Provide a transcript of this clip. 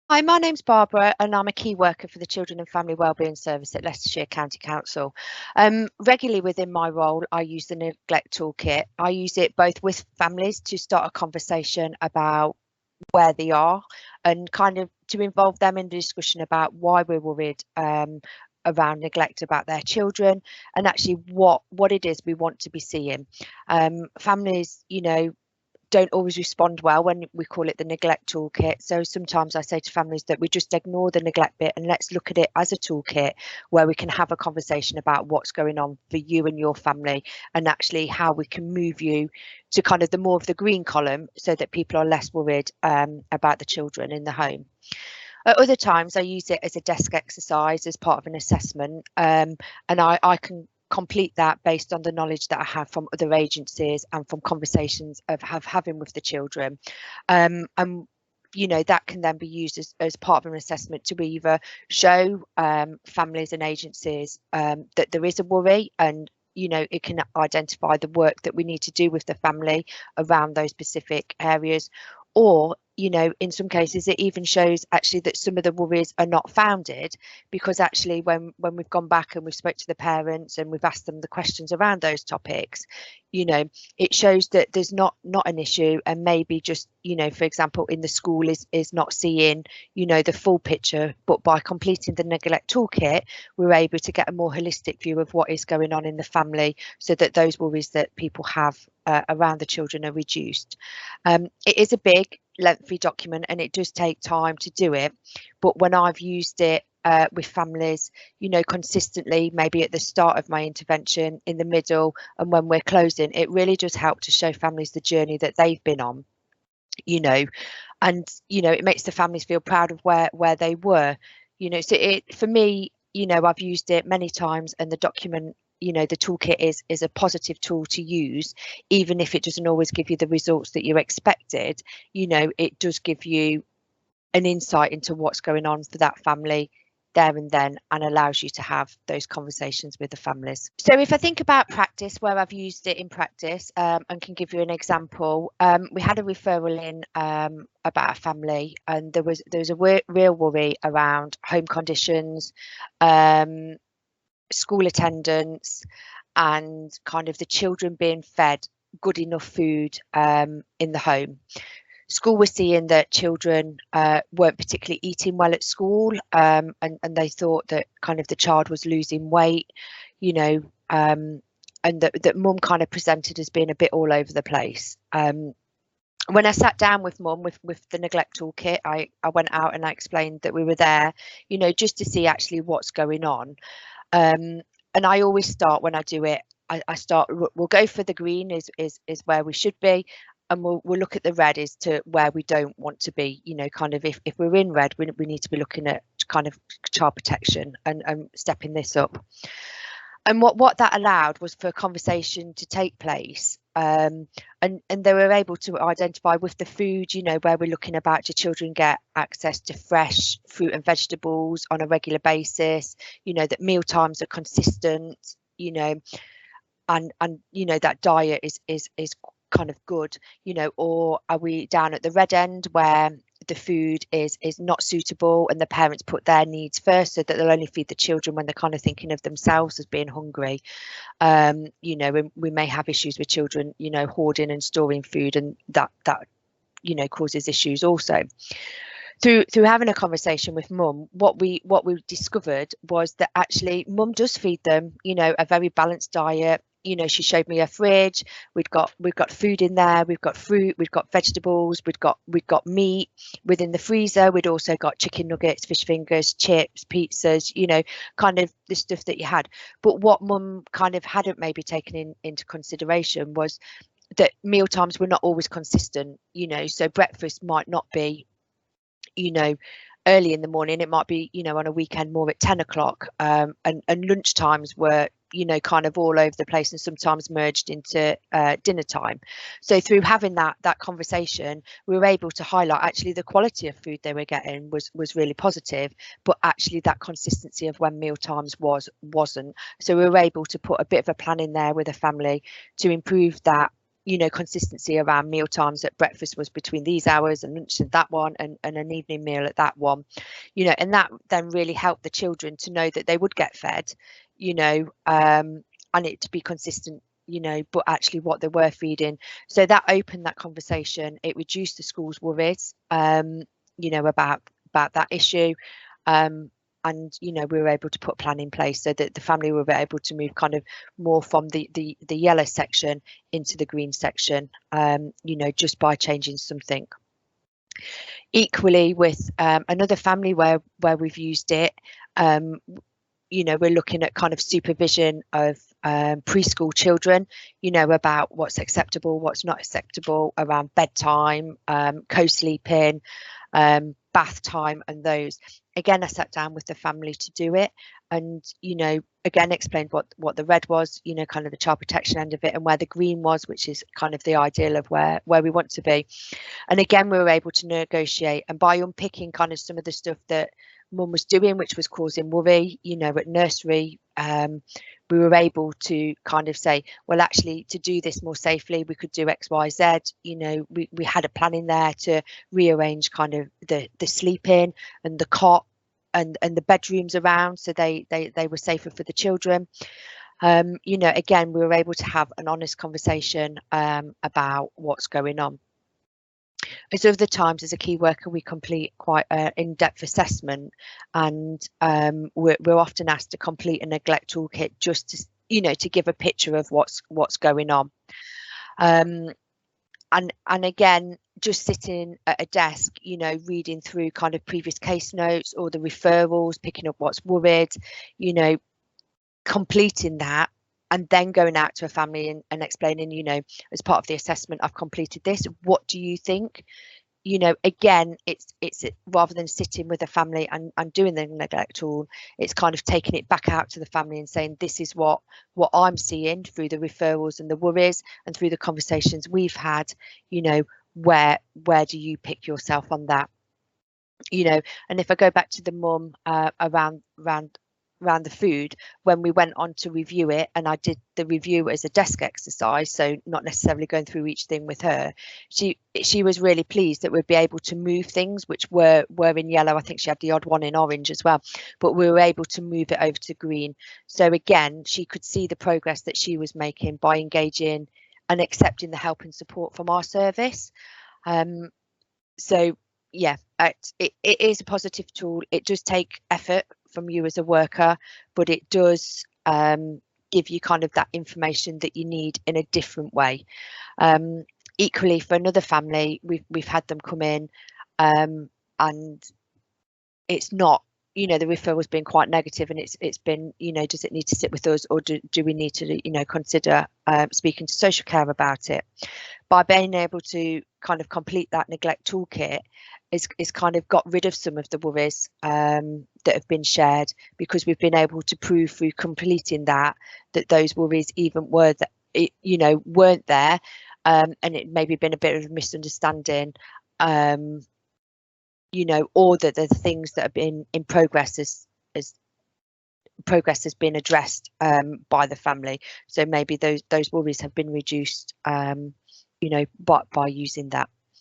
Hi, my name's Barbara and I'm a key worker for the Children and Family Wellbeing Service at Leicestershire County Council. Regularly within my role, I use the Neglect Toolkit. I use it both with families to start a conversation about where they are and kind of to involve them in the discussion about why we're worried around neglect about their children and actually what it is we want to be seeing. Families, don't always respond well when we call it the neglect toolkit. So sometimes I say to families that we just ignore the neglect bit and let's look at it as a toolkit where we can have a conversation about what's going on for you and your family and actually how we can move you to kind of the more of the green column so that people are less worried about the children in the home. At other times, I use it as a desk exercise as part of an assessment, and I can complete that based on the knowledge that I have from other agencies and from conversations of having with the children. And that can then be used as part of an assessment to either show families and agencies that there is a worry and it can identify the work that we need to do with the family around those specific areas, or in some cases it even shows actually that some of the worries are not founded because actually when we've gone back and we've spoke to the parents and we've asked them the questions around those topics, it shows that there's not an issue, and maybe just for example in the school is not seeing the full picture, but by completing the neglect toolkit we're able to get a more holistic view of what is going on in the family so that those worries that people have around the children are reduced. It is a big lengthy document and it does take time to do it, but when I've used it with families, consistently, maybe at the start of my intervention, in the middle, and when we're closing, it really does help to show families the journey that they've been on, and it makes the families feel proud of where they were, so it for me, I've used it many times, and the document, the toolkit is a positive tool to use, even if it doesn't always give you the results that you expected. It does give you an insight into what's going on for that family there and then, and allows you to have those conversations with the families. So if I think about practice, where I've used it in practice, and can give you an example, we had a referral in about a family, and there was a real worry around home conditions, school attendance, and kind of the children being fed good enough food in the home. School was seeing that children weren't particularly eating well at school, and they thought that kind of the child was losing weight, and that mum kind of presented as being a bit all over the place. When I sat down with mum with the neglect toolkit, I went out and I explained that we were there, just to see actually what's going on. And I always start when I do it, I start, we'll go for the green is where we should be, and we'll look at the red as to where we don't want to be, kind of if we're in red, we need to be looking at kind of child protection and stepping this up. And what that allowed was for a conversation to take place, and they were able to identify with the food, where we're looking about, do children get access to fresh fruit and vegetables on a regular basis, that meal times are consistent, and that diet is kind of good, or are we down at the red end where the food is not suitable and the parents put their needs first so that they'll only feed the children when they're kind of thinking of themselves as being hungry. And we may have issues with children, hoarding and storing food, and that causes issues also. Through having a conversation with mum, what we discovered was that actually mum does feed them, a very balanced diet. She showed me her fridge. We've got food in there. We've got fruit. We've got vegetables. We've got meat within the freezer. We'd also got chicken nuggets, fish fingers, chips, pizzas. Kind of the stuff that you had. But what mum kind of hadn't maybe taken into consideration was that meal times were not always consistent. So breakfast might not be, early in the morning. It might be, on a weekend more at 10 o'clock, and lunch times were, kind of all over the place and sometimes merged into dinner time. So through having that conversation, we were able to highlight actually the quality of food they were getting was really positive, but actually that consistency of when meal times wasn't. So we were able to put a bit of a plan in there with a family to improve that you know, consistency around meal times, that breakfast was between these hours and lunch at that one, and an evening meal at that one, you know, and that then really helped the children to know that they would get fed, you know, and it to be consistent, you know, but actually what they were feeding. So that opened that conversation. It reduced the school's worries, you know, about that issue. And you know, we were able to put a plan in place so that the family were able to move kind of more from the yellow section into the green section, you know, just by changing something. Equally with another family where we've used it, you know, we're looking at kind of supervision of preschool children, you know, about what's acceptable, what's not acceptable around bedtime, co-sleeping, bath time, and those. Again, I sat down with the family to do it, and you know, again explained what the red was, you know, kind of the child protection end of it, and where the green was, which is kind of the ideal of where we want to be. And again, we were able to negotiate, and by unpicking kind of some of the stuff that mum was doing, which was causing worry, you know, at nursery, we were able to kind of say, well, actually, to do this more safely, we could do X, Y, Z. You know, we had a plan in there to rearrange kind of the sleeping and the cot and the bedrooms around, so they were safer for the children. You know, again, we were able to have an honest conversation about what's going on. As other times, as a key worker, we complete quite an in-depth assessment, and we're often asked to complete a neglect toolkit just to, you know, to give a picture of what's going on. And again, just sitting at a desk, you know, reading through kind of previous case notes or the referrals, picking up what's worried, you know, completing that, and then going out to a family and explaining, you know, as part of the assessment, I've completed this. What do you think? You know, again, it's rather than sitting with a family and doing the neglect tool, it's kind of taking it back out to the family and saying, this is what I'm seeing through the referrals and the worries and through the conversations we've had. You know, where do you pick yourself on that? You know, and if I go back to the mum around the food, when we went on to review it, and I did the review as a desk exercise, so not necessarily going through each thing with her, she was really pleased that we'd be able to move things which were in yellow. I think she had the odd one in orange as well, but we were able to move it over to green. So again, she could see the progress that she was making by engaging and accepting the help and support from our service. So yeah, it is a positive tool. It does take effort from you as a worker, but it does give you kind of that information that you need in a different way. Equally, for another family, we've had them come in, and it's not, you know, the referral's been quite negative, and it's been, you know, does it need to sit with us, or do we need to, you know, consider speaking to social care about it? By being able to kind of complete that neglect toolkit is kind of got rid of some of the worries that have been shared, because we've been able to prove through completing that those worries even weren't there, and it maybe been a bit of a misunderstanding, you know, or that the things that have been in progress as progress has been addressed by the family. So maybe those worries have been reduced, you know, by using that.